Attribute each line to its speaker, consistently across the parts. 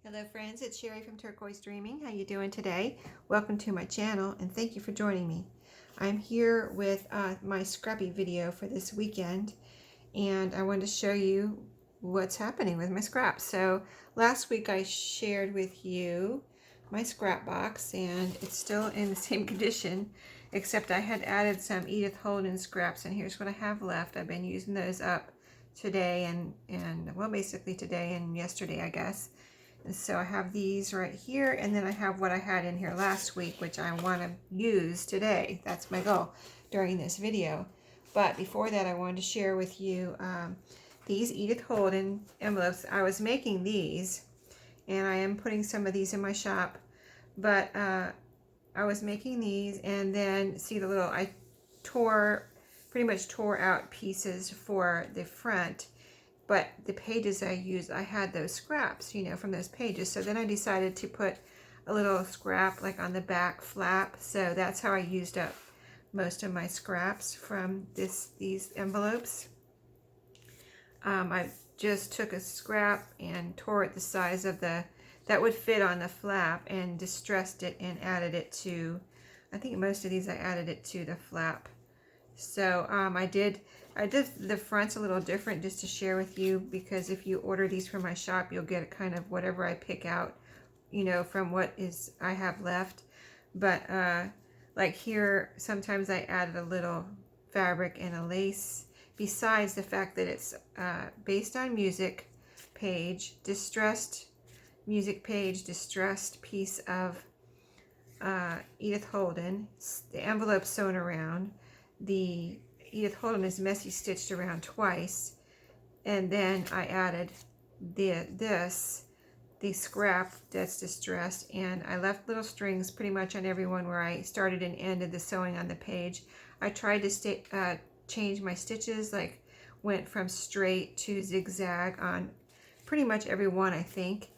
Speaker 1: Hello friends, it's Sherry from Turquoise Dreaming. How you doing today? Welcome to my channel and thank you for joining me. I'm here with my scrappy video for this weekend and I wanted to show you what's happening with my scraps. So last week I shared with you my scrap box and it's still in the same condition except I had added some Edith Holden scraps and here's what I have left. I've been using those up today and well, basically today and yesterday, I guess. And so I have these right here, and then I have what I had in here last week, which I want to use today. That's my goal during this video. But before that, I wanted to share with you these Edith Holden envelopes. I was making these, and I am putting some of these in my shop. But I was making these, and then see the little, I pretty much tore out pieces for the front. But the pages I used, I had those scraps, you know, from those pages. So then I decided to put a little scrap like on the back flap. So that's how I used up most of my scraps from these envelopes. I just took a scrap and tore it the size of that would fit on the flap and distressed it and added it to, I think most of these I added it to the flap. So I did the fronts a little different just to share with you, because if you order these from my shop, you'll get kind of whatever I pick out, you know, from what I have left. But like here, sometimes I added a little fabric and a lace, besides the fact that it's based on music page, distressed music page, distressed piece of Edith Holden, the envelope sewn around. The Edith Holden is messy stitched around twice, and then I added the scrap that's distressed, and I left little strings pretty much on every one where I started and ended the sewing on the page. I tried to change my stitches, like went from straight to zigzag on pretty much every one, I think.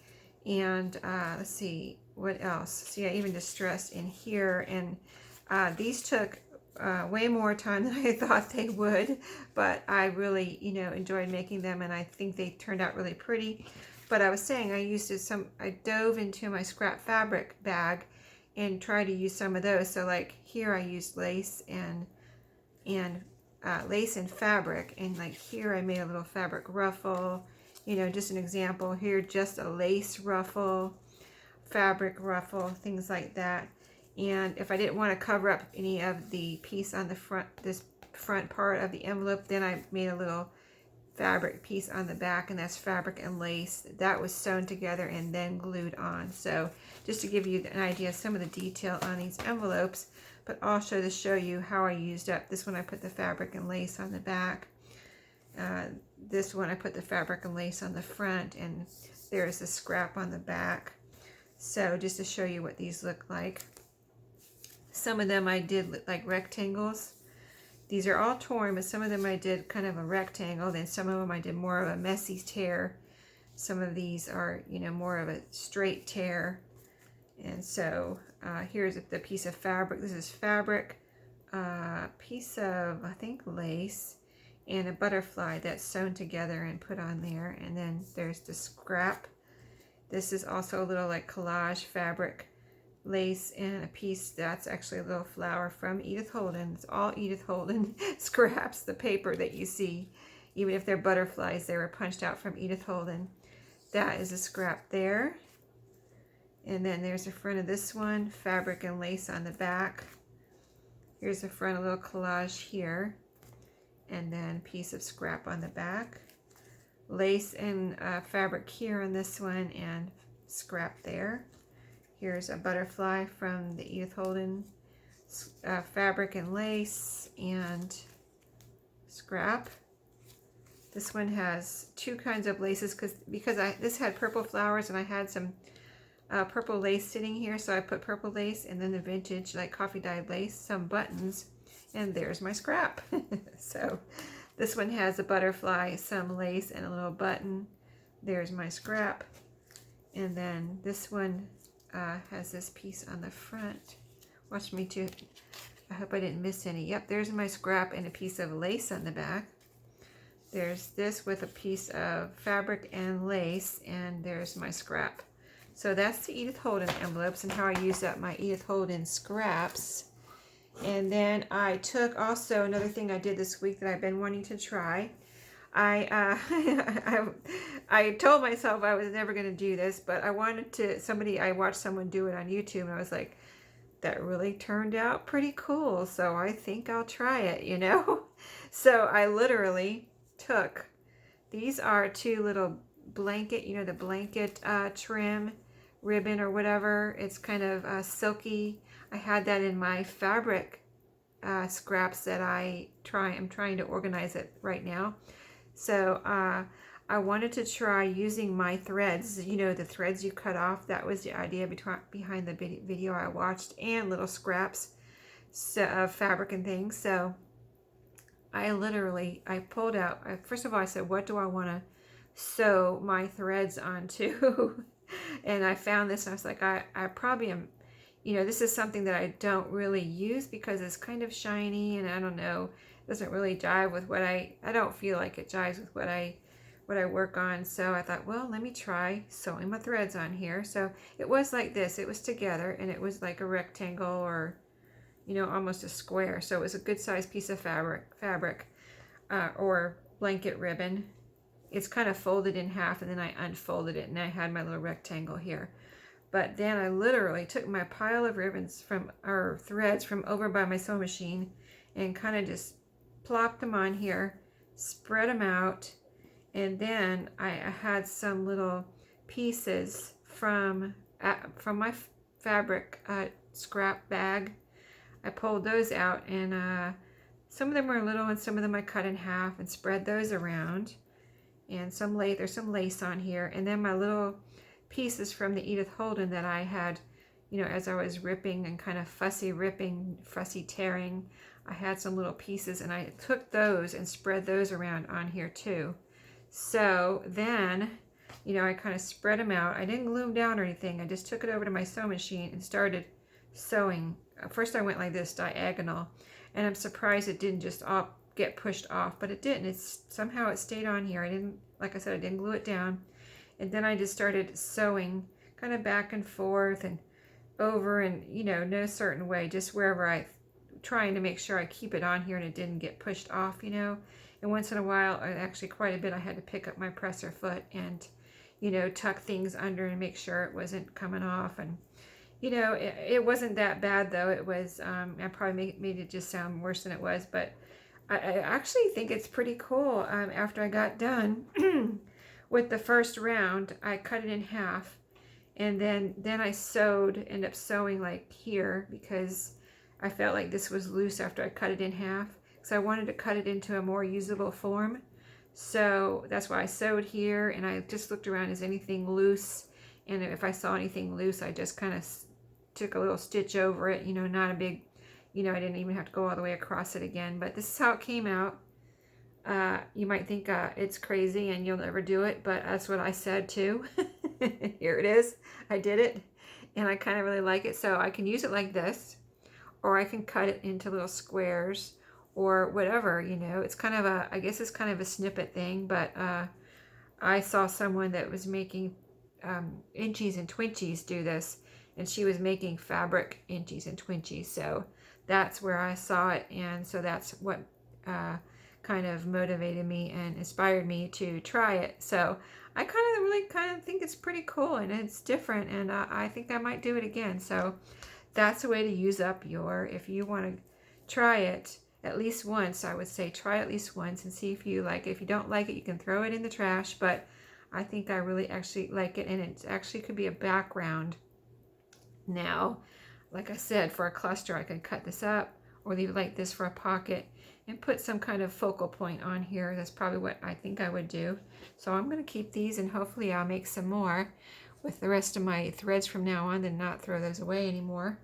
Speaker 1: And let's see what else. See, I even distressed in here, and these took way more time than I thought they would, but I really, you know, enjoyed making them, and I think they turned out really pretty. But I was saying I dove into my scrap fabric bag and tried to use some of those. So like here I used lace and lace and fabric, and like here I made a little fabric ruffle, you know, just an example. Here just a lace ruffle, fabric ruffle, things like that. And if I didn't want to cover up any of the piece on the front, this front part of the envelope, then I made a little fabric piece on the back, and that's fabric and lace. That was sewn together and then glued on. So just to give you an idea of some of the detail on these envelopes, but also to show you how I used up. This one I put the fabric and lace on the back. This one I put the fabric and lace on the front, and there's the scrap on the back. So just to show you what these look like. Some of them I did like rectangles. These are all torn, but some of them I did kind of a rectangle. Then some of them I did more of a messy tear. Some of these are, you know, more of a straight tear. And so here's the piece of fabric. This is fabric, piece of, I think, lace, and a butterfly that's sewn together and put on there. And then there's the scrap. This is also a little like collage fabric, lace, and a piece that's actually a little flower from Edith Holden. It's all Edith Holden scraps. The paper that you see, even if they're butterflies, they were punched out from Edith Holden. That is a scrap there. And then there's the front of this one, fabric and lace on the back. Here's the front, a little collage here, and then a piece of scrap on the back. Lace and fabric here on this one, and scrap there. Here's a butterfly from the Edith Holden, fabric and lace and scrap. This one has two kinds of laces because this had purple flowers, and I had some purple lace sitting here, so I put purple lace and then the vintage like coffee dyed lace, some buttons, and there's my scrap. So this one has a butterfly, some lace, and a little button. There's my scrap. And then this one has this piece on the front. Watch me too. I hope I didn't miss any. Yep, there's my scrap and a piece of lace on the back. There's this with a piece of fabric and lace, and there's my scrap. So that's the Edith Holden envelopes and how I used up my Edith Holden scraps. And then I took also another thing I did this week that I've been wanting to try. I told myself I was never going to do this, but I wanted to, I watched someone do it on YouTube and I was like, that really turned out pretty cool. So I think I'll try it, you know? So I literally took, these are two little blanket, you know, the blanket trim ribbon or whatever. It's kind of silky. I had that in my fabric scraps that I'm trying to organize it right now. So I wanted to try using my threads, you know, the threads you cut off. That was the idea behind the video I watched, and little scraps of fabric and things. So I pulled out, first of all, I said, what do I want to sew my threads onto? And I found this and I was like, I probably am, you know, this is something that I don't really use because it's kind of shiny and I don't know, it doesn't really jive with what I don't feel like it jives with what I work on. So I thought, well, let me try sewing my threads on here. So it was like this, it was together and it was like a rectangle or, you know, almost a square. So it was a good sized piece of fabric or blanket ribbon. It's kind of folded in half and then I unfolded it and I had my little rectangle here. But then I literally took my pile of ribbons or threads from over by my sewing machine and kind of just plopped them on here, spread them out, and then I had some little pieces from my fabric scrap bag. I pulled those out and some of them were little and some of them I cut in half and spread those around. And there's some lace on here, and then my little pieces from the Edith Holden that I had, you know, as I was ripping and kind of fussy tearing, I had some little pieces and I took those and spread those around on here too. So then, you know, I kind of spread them out. I didn't glue them down or anything. I just took it over to my sewing machine and started sewing. First I went like this, diagonal, and I'm surprised it didn't just get pushed off, but it didn't. Somehow it stayed on here. Like I said, I didn't glue it down. And then I just started sewing kind of back and forth and over, and, you know, no certain way, just wherever trying to make sure I keep it on here and it didn't get pushed off, you know. And once in a while, actually quite a bit, I had to pick up my presser foot and, you know, tuck things under and make sure it wasn't coming off. And, you know, it wasn't that bad though. It was, I probably made it just sound worse than it was, but I actually think it's pretty cool. After I got done with the first round, I cut it in half, and then I ended up sewing like here because I felt like this was loose after I cut it in half. So I wanted to cut it into a more usable form. So that's why I sewed here, and I just looked around, is anything loose? And if I saw anything loose, I just kind of took a little stitch over it, you know, not a big, you know, I didn't even have to go all the way across it again. But this is how it came out. You might think it's crazy and you'll never do it, but that's what I said too. Here it is. I did it, and I kind of really like it. So I can use it like this, or I can cut it into little squares or whatever, you know. It's kind of I guess it's kind of a snippet thing, but I saw someone that was making inchies and twinchies do this, and she was making fabric inchies and twinchies. So that's where I saw it, and so that's what kind of motivated me and inspired me to try it. So I really think it's pretty cool and it's different, and I think I might do it again. So that's a way to use up if you want to try it at least once. I would say try at least once and see if you like it. If you don't like it, you can throw it in the trash, but I think I really actually like it, and it actually could be a background. Now, like I said, for a cluster, I could cut this up or leave it like this for a pocket and put some kind of focal point on here. That's probably what I think I would do. So I'm going to keep these, and hopefully I'll make some more with the rest of my threads from now on and not throw those away anymore.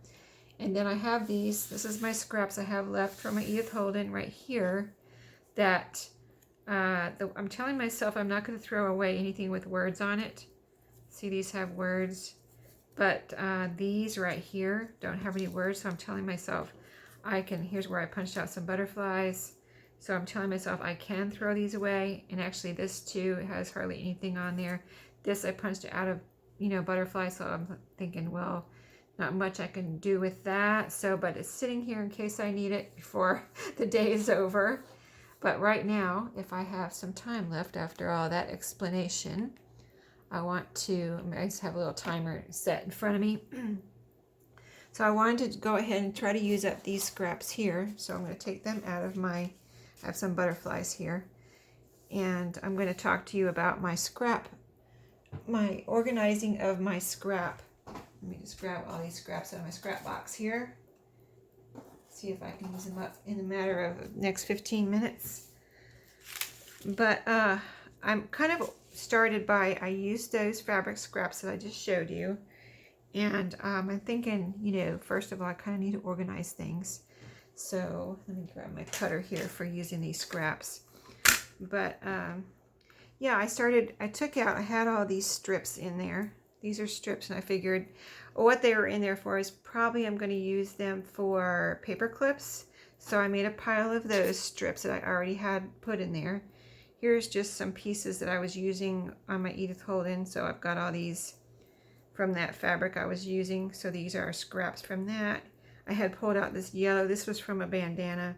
Speaker 1: And then I have these. This is my scraps I have left from my Edith Holden right here that I'm telling myself I'm not going to throw away anything with words on it. See, these have words, but these right here don't have any words, so I'm telling myself here's where I punched out some butterflies. So I'm telling myself I can throw these away. And actually this too has hardly anything on there. This I punched out of, you know, butterfly. So I'm thinking, well, not much I can do with that. So, but it's sitting here in case I need it before the day is over. But right now, if I have some time left after all that explanation, I just have a little timer set in front of me. So I wanted to go ahead and try to use up these scraps here. So I'm going to take them out of I have some butterflies here. And I'm going to talk to you about my organizing of my scrap. Let me just grab all these scraps out of my scrap box here. See if I can use them up in a matter of next 15 minutes. But I'm kind of started by, I used those fabric scraps that I just showed you. And I'm thinking, you know, first of all, I kind of need to organize things. So let me grab my cutter here for using these scraps. But yeah, I had all these strips in there. These are strips, and I figured what they were in there for is probably I'm going to use them for paper clips. So I made a pile of those strips that I already had put in there. Here's just some pieces that I was using on my Edith Holden. So I've got all these from that fabric I was using. So these are scraps from that. I had pulled out this yellow. This was from a bandana.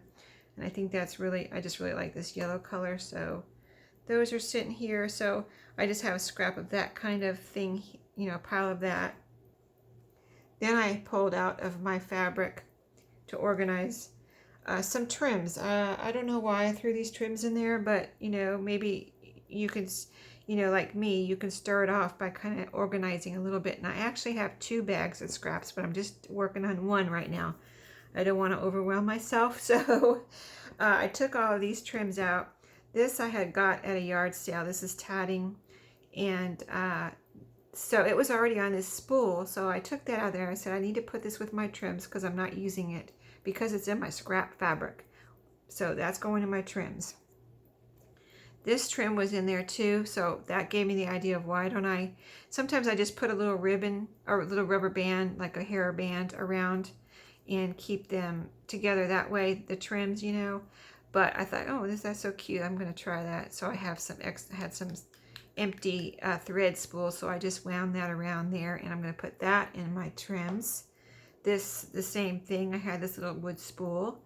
Speaker 1: And I think that's really, I just really like this yellow color. So those are sitting here. So I just have a scrap of that kind of thing, you know, a pile of that. Then I pulled out of my fabric to organize some trims. I don't know why I threw these trims in there, but, you know, maybe you can, you know, like me, you can start off by kind of organizing a little bit. And I actually have 2 bags of scraps, but I'm just working on one right now. I don't want to overwhelm myself. So I took all of these trims out. This I had got at a yard sale. This is tatting. And so it was already on this spool. So I took that out there. I said, I need to put this with my trims because I'm not using it because it's in my scrap fabric. So that's going in my trims. This trim was in there too. So that gave me the idea of why don't I, sometimes I just put a little ribbon or a little rubber band, like a hair band around and keep them together that way, the trims, you know. But I thought, oh, that's so cute. I'm going to try that. So I have had some empty thread spool. So I just wound that around there and I'm going to put that in my trims. The same thing. I had this little wood spool.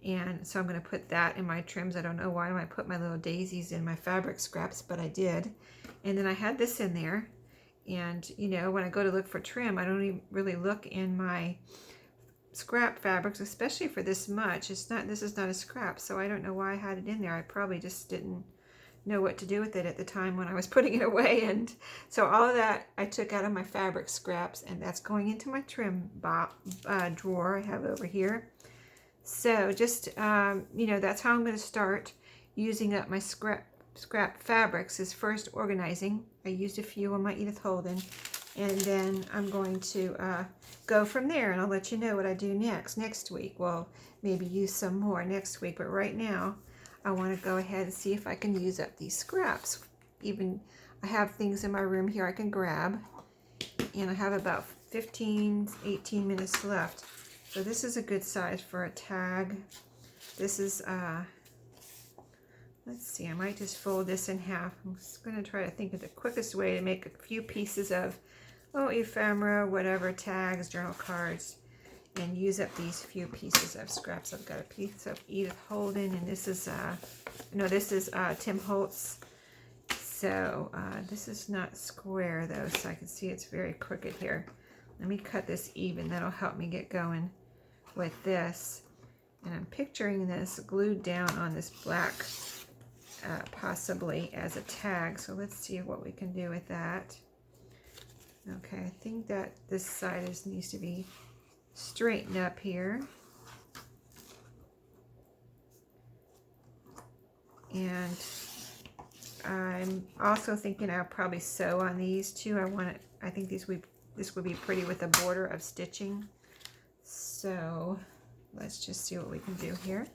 Speaker 1: And so I'm going to put that in my trims. I don't know why I put my little daisies in my fabric scraps, but I did. And then I had this in there. And, you know, when I go to look for trim, I don't even really look in my scrap fabrics, especially for this much. This is not a scrap, so I don't know why I had it in there. I probably just didn't know what to do with it at the time when I was putting it away. And so all of that I took out of my fabric scraps, and that's going into my trim drawer I have over here. So just, you know, that's how I'm going to start using up my scrap fabrics, is first organizing. I used a few on my Edith Holden, and then I'm going to go from there, and I'll let you know what I do next week. Well, maybe use some more next week, but right now I want to go ahead and see if I can use up these scraps. Even I have things in my room here I can grab, and I have about 18 minutes left. So this is a good size for a tag. This is, let's see, I might just fold this in half. I'm just going to try to think of the quickest way to make a few pieces of, ephemera, whatever, tags, journal cards, and use up these few pieces of scraps. I've got a piece of Edith Holden, and this is, Tim Holtz. So this is not square, though, so I can see it's very crooked here. Let me cut this even. That'll help me get going with this. And I'm picturing this glued down on this black, possibly as a tag. So let's see what we can do with that. Okay, I think that this side needs to be straightened up here. And I'm also thinking I'll probably sew on these too. I think this would be pretty with a border of stitching. So let's just see what we can do here.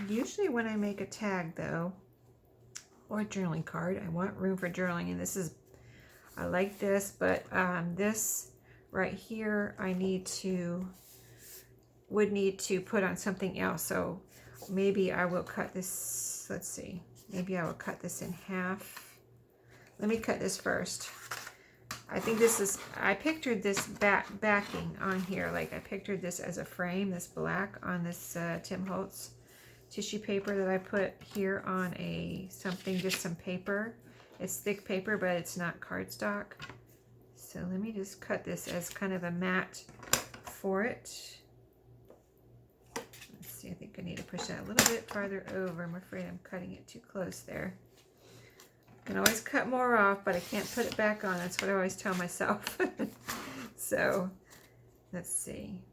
Speaker 1: Usually when I make a tag, though, or a journaling card, I want room for journaling, and I like this, but this right here I would need to put on something else. So maybe I will cut this, let's see, maybe I will cut this in half let me cut this first. I think this is, I pictured this backing on here, like I pictured this as a frame, this black on this Tim Holtz tissue paper that I put here on just some paper. It's thick paper, but it's not cardstock. So let me just cut this as kind of a mat for it. Let's see, I think I need to push that a little bit farther over. I'm afraid I'm cutting it too close there. I can always cut more off, but I can't put it back on. That's what I always tell myself. So, let's see.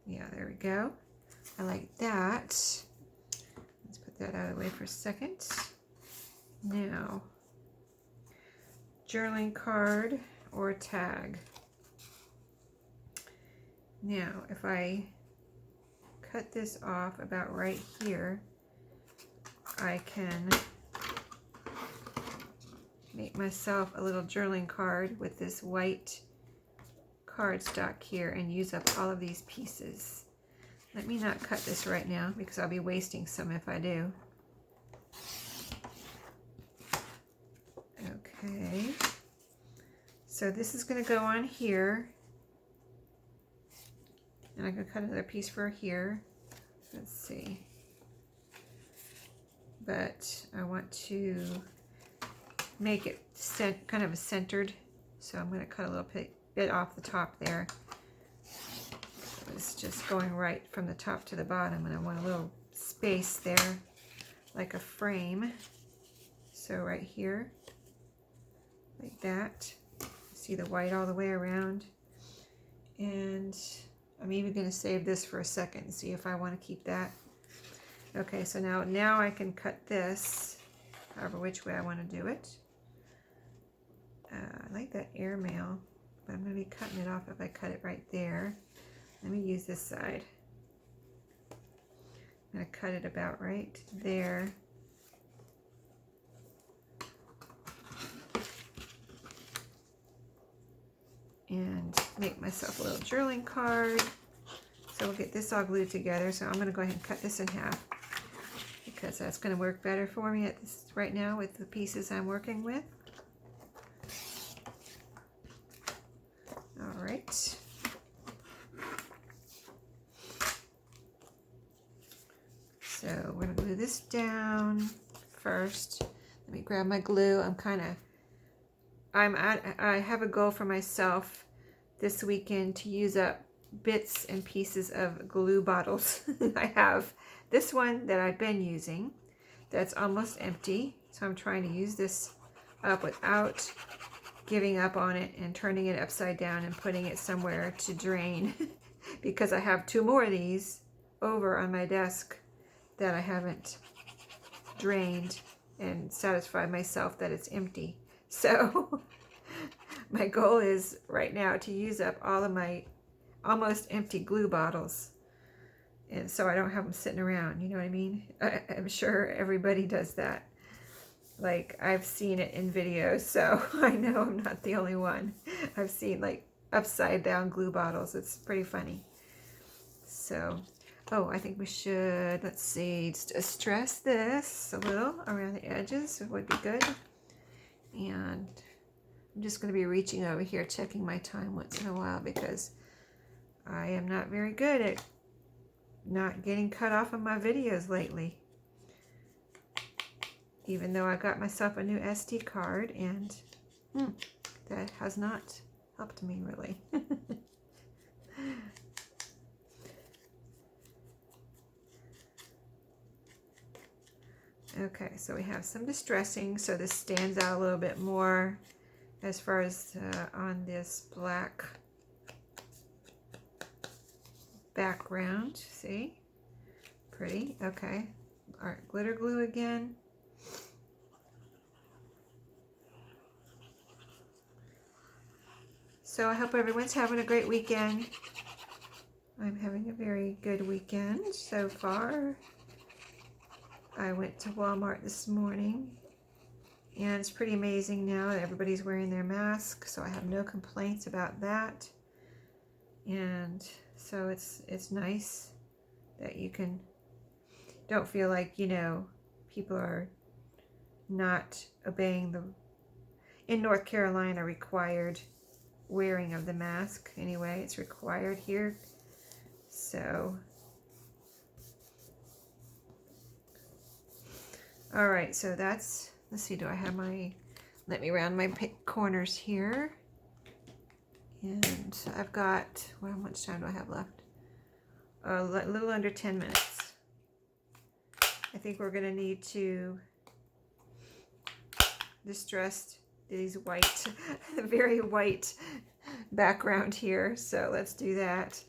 Speaker 1: Yeah, there we go. I like that. Let's put that out of the way for a second. Now, journaling card or tag. Now, if I cut this off about right here, I can make myself a little journaling card with this white cardstock here and use up all of these pieces. Let me not cut this right now because I'll be wasting some if I do. Okay, so this is going to go on here, and I'm going to cut another piece for here. Let's see, but I want to make it kind of centered, so I'm going to cut a little bit off the top there. It's just going right from the top to the bottom, and I want a little space there like a frame. So right here, like that. See the white all the way around. And I'm even going to save this for a second and see if I want to keep that. Okay, so now I can cut this however which way I want to do it. I like that airmail, but I'm going to be cutting it off if I cut it right there. Let me use this side. I'm going to cut it about right there. And make myself a little journaling card. So we'll get this all glued together. So I'm going to go ahead and cut this in half because that's going to work better for me right now with the pieces I'm working with. All right. So we're going to glue this down first. Let me grab my glue. I have a goal for myself this weekend to use up bits and pieces of glue bottles. I have this one that I've been using that's almost empty. So I'm trying to use this up without giving up on it and turning it upside down and putting it somewhere to drain because I have 2 more of these over on my desk that I haven't drained and satisfied myself that it's empty. So my goal is right now to use up all of my almost empty glue bottles, and so I don't have them sitting around, you know what I mean? I'm sure everybody does that. Like, I've seen it in videos, so I know I'm not the only one. I've seen like upside down glue bottles. It's pretty funny. So, oh, I think we should, let's see, stress this a little around the edges. It would be good. And I'm just going to be reaching over here, checking my time once in a while because I am not very good at not getting cut off of my videos lately. Even though I got myself a new SD card, and that has not helped me really. Okay, so we have some distressing, so this stands out a little bit more as far as on this black background. See? Pretty. Okay. Art glitter glue again. So I hope everyone's having a great weekend. I'm having a very good weekend so far. I went to Walmart this morning, and it's pretty amazing now that everybody's wearing their mask, so I have no complaints about that. And so it's nice that you don't feel like, you know, people are not obeying in North Carolina, required wearing of the mask. Anyway, it's required here. So, all right, so that's, let's see, do I have my, let me round my corners here. And I've got, well, how much time do I have left? A little under 10 minutes. I think we're going to need to distress these white, very white background here. So let's do that.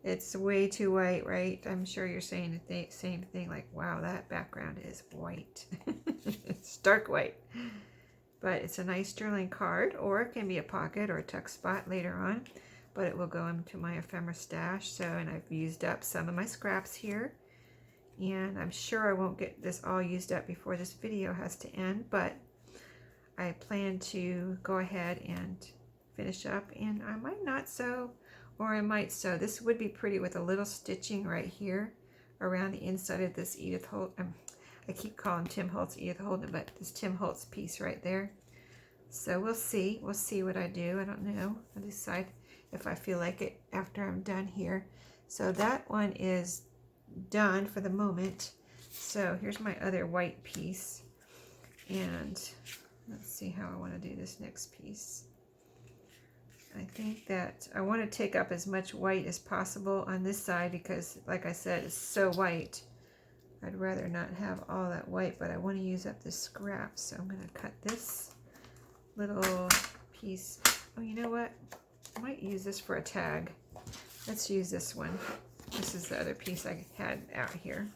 Speaker 1: It's way too white, right? I'm sure you're saying the same thing, like, wow, that background is white. It's dark white. But it's a nice journaling card, or it can be a pocket or a tuck spot later on. But it will go into my ephemera stash. So, and I've used up some of my scraps here. And I'm sure I won't get this all used up before this video has to end. But I plan to go ahead and finish up. And I might not sew, or I might sew. This would be pretty with a little stitching right here around the inside of this Edith Holden. I keep calling Tim Holtz Edith Holden, but this Tim Holtz piece right there. So we'll see. We'll see what I do. I don't know. I'll decide if I feel like it after I'm done here. So that one is done for the moment. So here's my other white piece. And let's see how I want to do this next piece. I think that I want to take up as much white as possible on this side because, like I said, it's so white. I'd rather not have all that white, but I want to use up this scrap. So I'm going to cut this little piece. Oh, you know what? I might use this for a tag. Let's use this one. This is the other piece I had out here.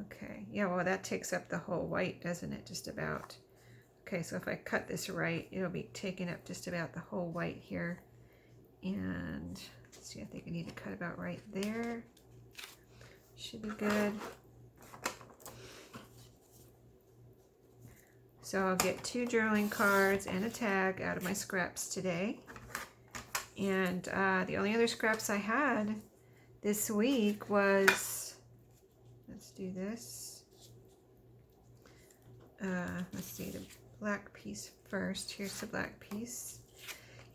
Speaker 1: Okay. Yeah, well, that takes up the whole white, doesn't it? Just about. Okay, so if I cut this right, it'll be taking up just about the whole white here. And let's see, I think I need to cut about right there. Should be good. So I'll get 2 journaling cards and a tag out of my scraps today. And the only other scraps I had this week was, let's do this. Let's see, the black piece first. Here's the black piece.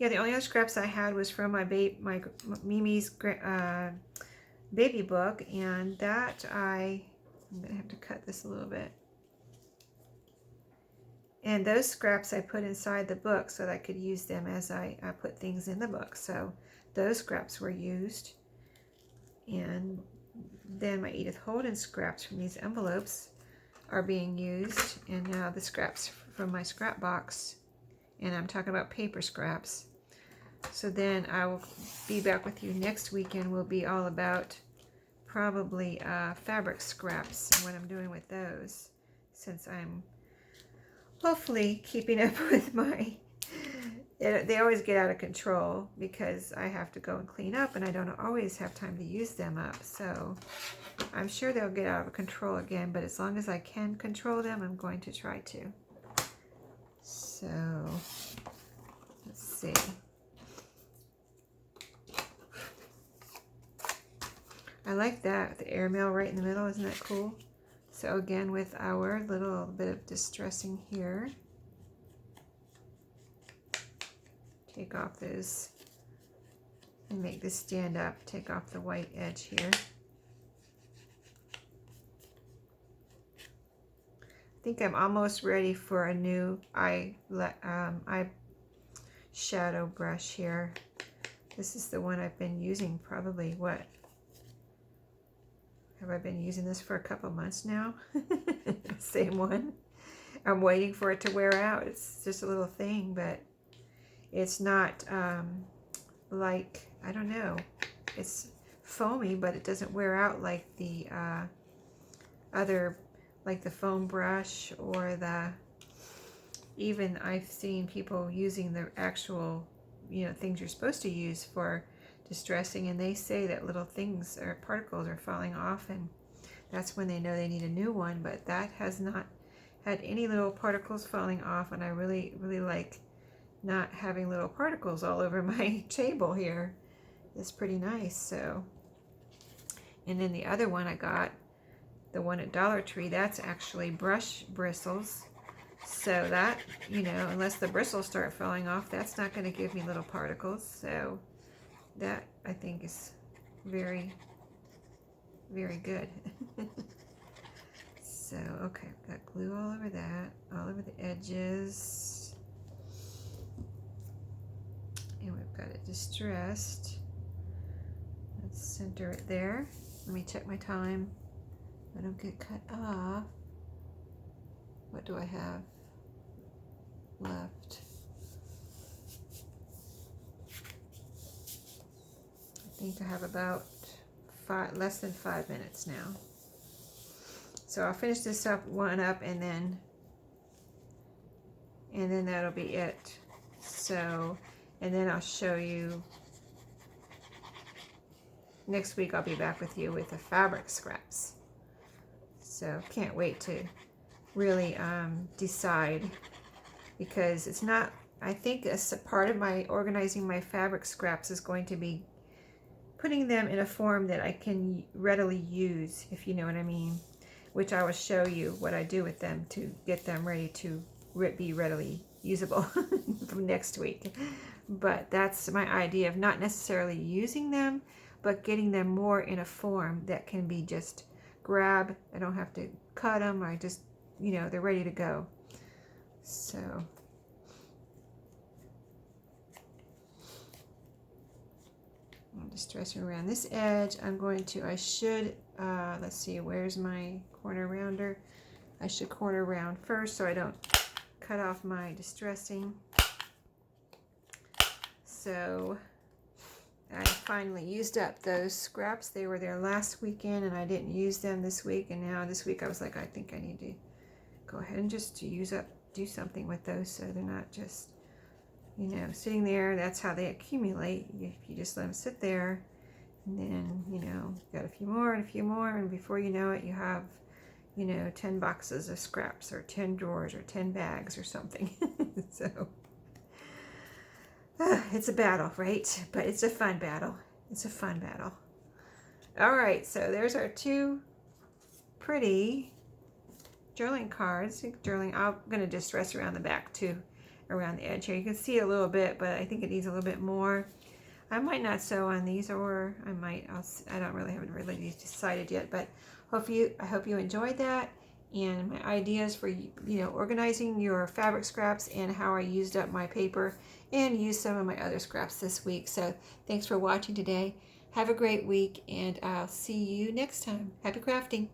Speaker 1: Yeah, the only other scraps I had was from my Mimi's baby book, and that I'm gonna have to cut this a little bit. And those scraps I put inside the book so that I could use them as I put things in the book. So those scraps were used. And then my Edith Holden scraps from these envelopes are being used. And now the scraps from my scrap box, and I'm talking about paper scraps. So then I will be back with you next weekend. Will be all about probably fabric scraps and what I'm doing with those, since I'm hopefully keeping up with my, they always get out of control because I have to go and clean up and I don't always have time to use them up. So I'm sure they'll get out of control again, but as long as I can control them, I'm going to try to. So let's see. I like that, the airmail right in the middle. Isn't that cool? So again, with our little bit of distressing here, take off those and make this stand up. Take off the white edge here. I think I'm almost ready for a new eye shadow brush here. This is the one I've been using probably, what? Have I been using this for a couple months now? Same one. I'm waiting for it to wear out. It's just a little thing, but it's not like, I don't know. It's foamy, but it doesn't wear out like the other, like the foam brush or the, even I've seen people using the actual, you know, things you're supposed to use for distressing, and they say that little things or particles are falling off, and that's when they know they need a new one. But that has not had any little particles falling off, and I really like not having little particles all over my table here. It's pretty nice. So, and then the other one I got, the one at Dollar Tree, that's actually brush bristles. So that, you know, unless the bristles start falling off, that's not going to give me little particles. So that, I think, is very, very good. So, okay, I've got glue all over that, all over the edges. And we've got it distressed. Let's center it there. Let me check my time. I don't get cut off. What do I have left? I think I have about less than 5 minutes now. So I'll finish this one up and then that'll be it. So, and then I'll show you next week. I'll be back with you with the fabric scraps. So can't wait to really decide, because it's not, I think a part of my organizing my fabric scraps is going to be putting them in a form that I can readily use, if you know what I mean, which I will show you what I do with them to get them ready to be readily usable from next week. But that's my idea of not necessarily using them, but getting them more in a form that can be just grab. I don't have to cut them. I just, you know, they're ready to go. So I'm distressing around this edge. I'm going to, I should, let's see, where's my corner rounder? I should corner round first so I don't cut off my distressing. So I finally used up those scraps. They were there last weekend and I didn't use them this week. And now this week I was like, I think I need to go ahead and just do something with those so they're not just, you know, sitting there. That's how they accumulate. If you just let them sit there, and then, you know, got a few more and a few more, and before you know it, you have, you know, 10 boxes of scraps or 10 drawers or 10 bags or something. So it's a battle, right? But it's a fun battle. It's a fun battle. All right, so there's our two pretty journaling cards. I'm going to distress around the back too, around the edge here. You can see a little bit, but I think it needs a little bit more. I might not sew on these, or I might. I don't really haven't really decided yet, but I hope you enjoyed that, and my ideas for, you know, organizing your fabric scraps and how I used up my paper and used some of my other scraps this week. So thanks for watching today. Have a great week, and I'll see you next time. Happy crafting.